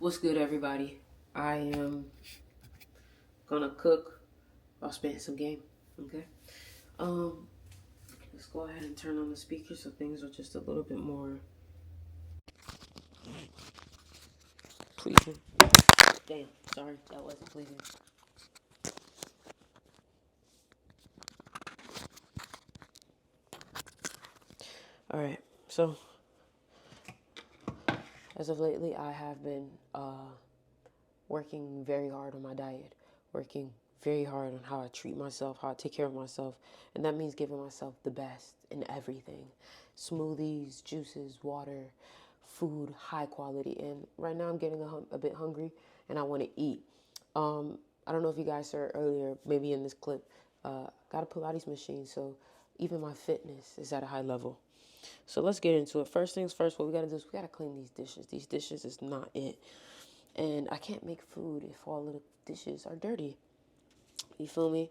What's good, everybody? I am gonna cook while spitting some game. Okay. Um, let's go ahead and turn on the speaker so things are just a little bit more pleasing. Damn, sorry, that wasn't pleasing. All right. So, as of lately, I have been working very hard on my diet, working very hard on how I treat myself, how I take care of myself, and that means giving myself the best in everything. Smoothies, juices, water, food, high quality. And right now I'm getting a bit hungry and I want to eat. I don't know if you guys heard earlier, maybe in this clip, got a Pilates machine, so even my fitness is at a high level. So let's get into it. First things first, what we got to do is we got to clean these dishes. These dishes is not it. And I can't make food if all of the dishes are dirty. You feel me?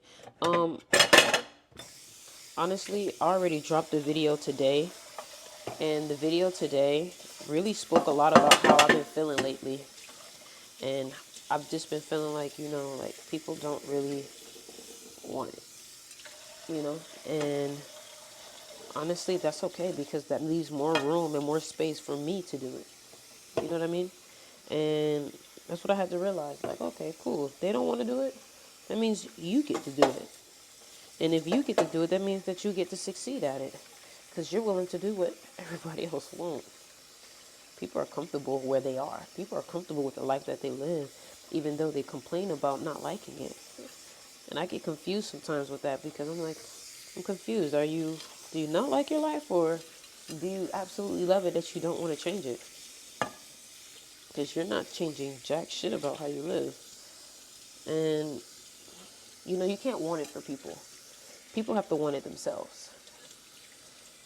Honestly, I already dropped the video today. And the video today really spoke a lot about how I've been feeling lately. And I've just been feeling like, like people don't really want it, And honestly, that's okay because that leaves more room and more space for me to do it. You know what I mean? And that's what I had to realize. Like, okay, cool. If they don't want to do it, that means you get to do it. And if you get to do it, that means that you get to succeed at it. Because you're willing to do what everybody else won't. People are comfortable where they are. People are comfortable with the life that they live, even though they complain about not liking it. And I get confused sometimes with that because I'm confused. Do you not like your life, or do you absolutely love it that you don't want to change it? Because you're not changing jack shit about how you live. And, you can't want it for people. People have to want it themselves.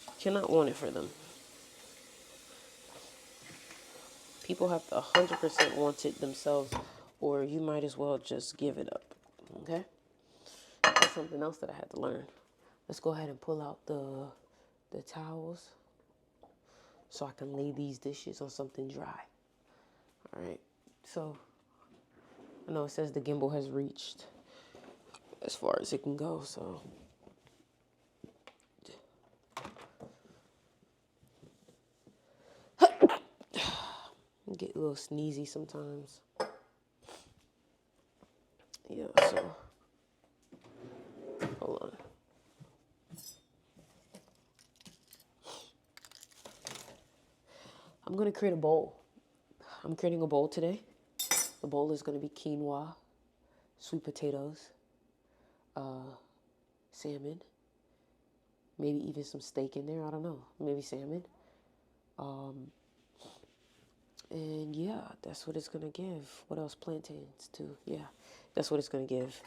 You cannot want it for them. People have to 100% want it themselves, or you might as well just give it up. Okay? That's something else that I had to learn. Let's go ahead and pull out the towels so I can lay these dishes on something dry. All right. So I know it says the gimbal has reached as far as it can go, so I get a little sneezy sometimes. Yeah, so hold on. I'm gonna create a bowl. I'm creating a bowl today. The bowl is gonna be quinoa, sweet potatoes, salmon, maybe even some steak in there. I don't know. Maybe salmon. And yeah, that's what it's gonna give. What else? Plantains too. Yeah, that's what it's gonna give.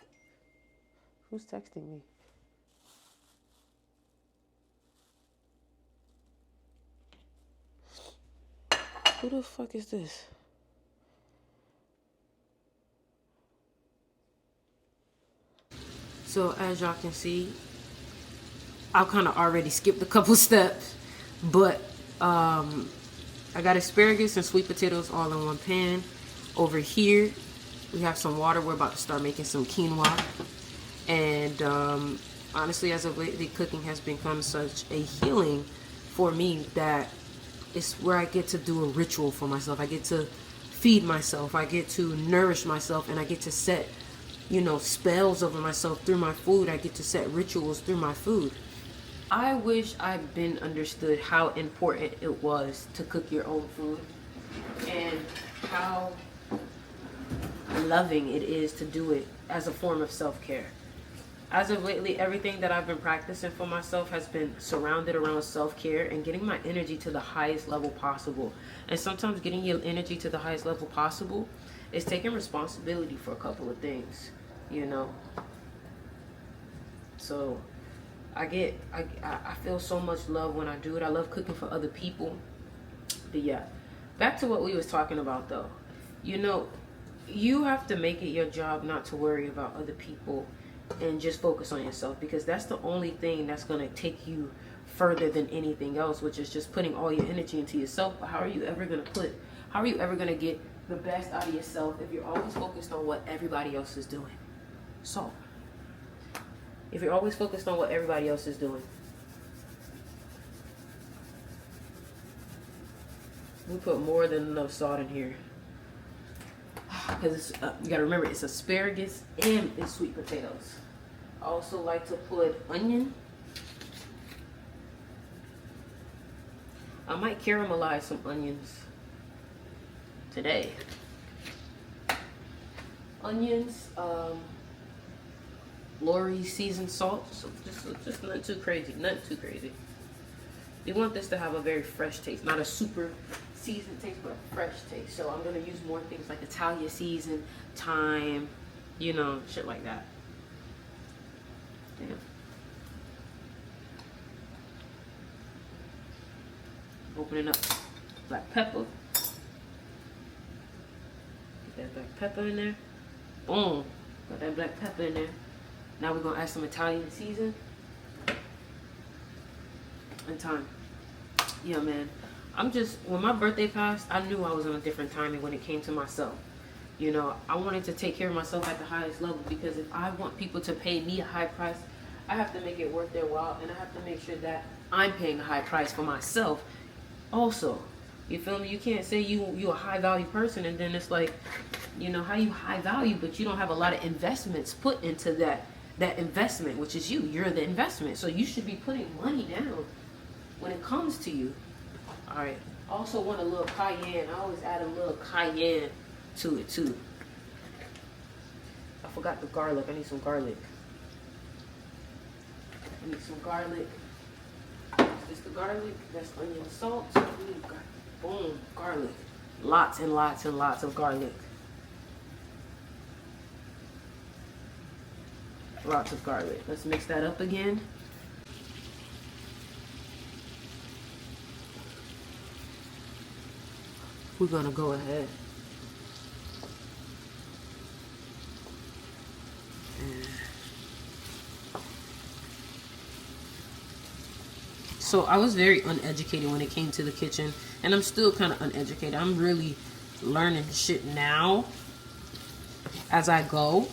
Who's texting me? Who the fuck is this? So as y'all can see, I've kind of already skipped a couple steps, but I got asparagus and sweet potatoes all in one pan. Over here, we have some water. We're about to start making some quinoa. And honestly, as of lately, cooking has become such a healing for me that it's where I get to do a ritual for myself. I get to feed myself. I get to nourish myself, and I get to set, spells over myself through my food. I get to set rituals through my food. I wish I'd been understood how important it was to cook your own food and how loving it is to do it as a form of self-care. As of lately, everything that I've been practicing for myself has been surrounded around self-care and getting my energy to the highest level possible. And sometimes getting your energy to the highest level possible is taking responsibility for a couple of things, So I feel so much love when I do it. I love cooking for other people. But yeah, back to what we was talking about though. You have to make it your job not to worry about other people and just focus on yourself, because that's the only thing that's going to take you further than anything else, which is just putting all your energy into yourself. But how are you ever going to get the best out of yourself if you're always focused on what everybody else is doing. Salt. If you're always focused on what everybody else is doing. We put more than enough salt in here. Because you gotta remember, it's asparagus and it's sweet potatoes. I also like to put onion. I might caramelize some onions today. Onions, Lori seasoned salt, so just nothing too crazy, nothing too crazy. You want this to have a very fresh taste, not a super seasoned taste, but a fresh taste. So I'm gonna use more things like Italia season, thyme, you know, shit like that. Damn. Opening up black pepper. Get that black pepper in there. Boom. Got that black pepper in there. Now we're gonna add some Italian season and thyme. Yeah, man. When my birthday passed, I knew I was on a different timing when it came to myself. You know, I wanted to take care of myself at the highest level, because if I want people to pay me a high price, I have to make it worth their while, and I have to make sure that I'm paying a high price for myself also. You feel me? You can't say you a high value person and then it's like, you know, how you high value but you don't have a lot of investments put into that investment, which is you. You're the investment. So you should be putting money down when it comes to you. All right. Also want a little cayenne. I always add a little cayenne to it too. I forgot the garlic. I need some garlic. I need some garlic. Is the garlic? That's onion, salt. Boom, garlic. Lots and lots and lots of garlic. Lots of garlic. Let's mix that up again. We're gonna go ahead and so I was very uneducated when it came to the kitchen, and I'm still kind of uneducated. I'm really learning shit now as I go.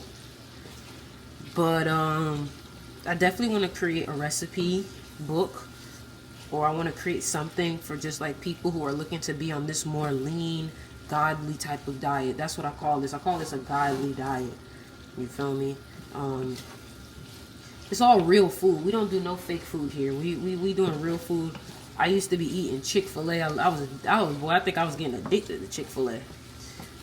But I definitely want to create a recipe book, or I want to create something for just like people who are looking to be on this more lean, godly type of diet. That's what I call this. I call this a godly diet. You feel me? It's all real food. We don't do no fake food here. We doing real food. I used to be eating Chick-fil-A. I think I was getting addicted to Chick-fil-A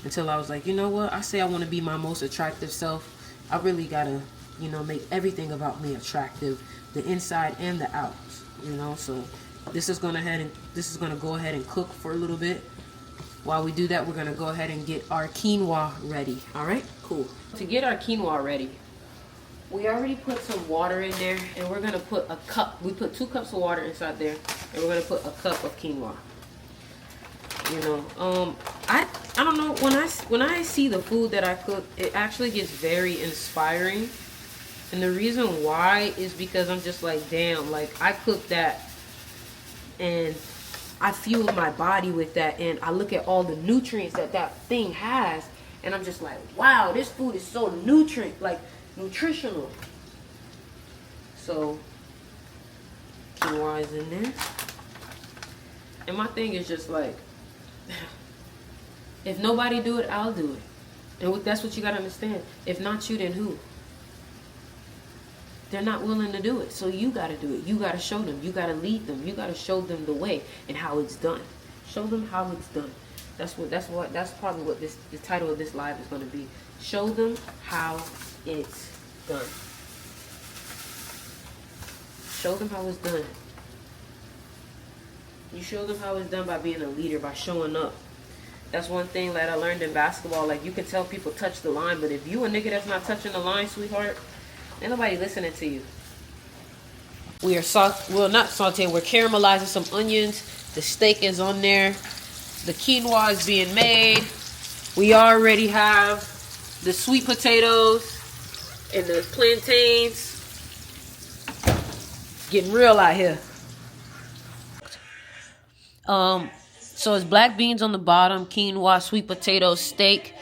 until I was like, you know what? I say I want to be my most attractive self. I really gotta, you know, make everything about me attractive, the inside and the out. You know, so this is gonna go ahead and cook for a little bit. While we do that, we're gonna go ahead and get our quinoa ready. All right, cool. To get our quinoa ready, we already put some water in there, and we're gonna put a cup. We put 2 cups of water inside there, and we're gonna put a cup of quinoa. You know, I don't know, when I see the food that I cook, it actually gets very inspiring. And the reason why is because I'm just like, damn, like I cook that and I fuel my body with that, and I look at all the nutrients that thing has, and I'm just like, wow, this food is so nutritional. So quinoa is in there. And my thing is just like, if nobody do it, I'll do it. And that's what you gotta understand. If not you, then who? They're not willing to do it, so you gotta do it. You gotta show them. You gotta lead them. You gotta show them the way and how it's done. Show them how it's done. That's probably what the title of this live is gonna be. Show them how it's done. Show them how it's done. You show them how it's done by being a leader, by showing up. That's one thing that I learned in basketball. Like, you can tell people touch the line, but if you a nigga that's not touching the line, sweetheart, ain't nobody listening to you. We are not sauteing, we're caramelizing some onions. The steak is on there. The quinoa is being made. We already have the sweet potatoes and the plantains. Getting real out here. So it's black beans on the bottom, quinoa, sweet potato, steak,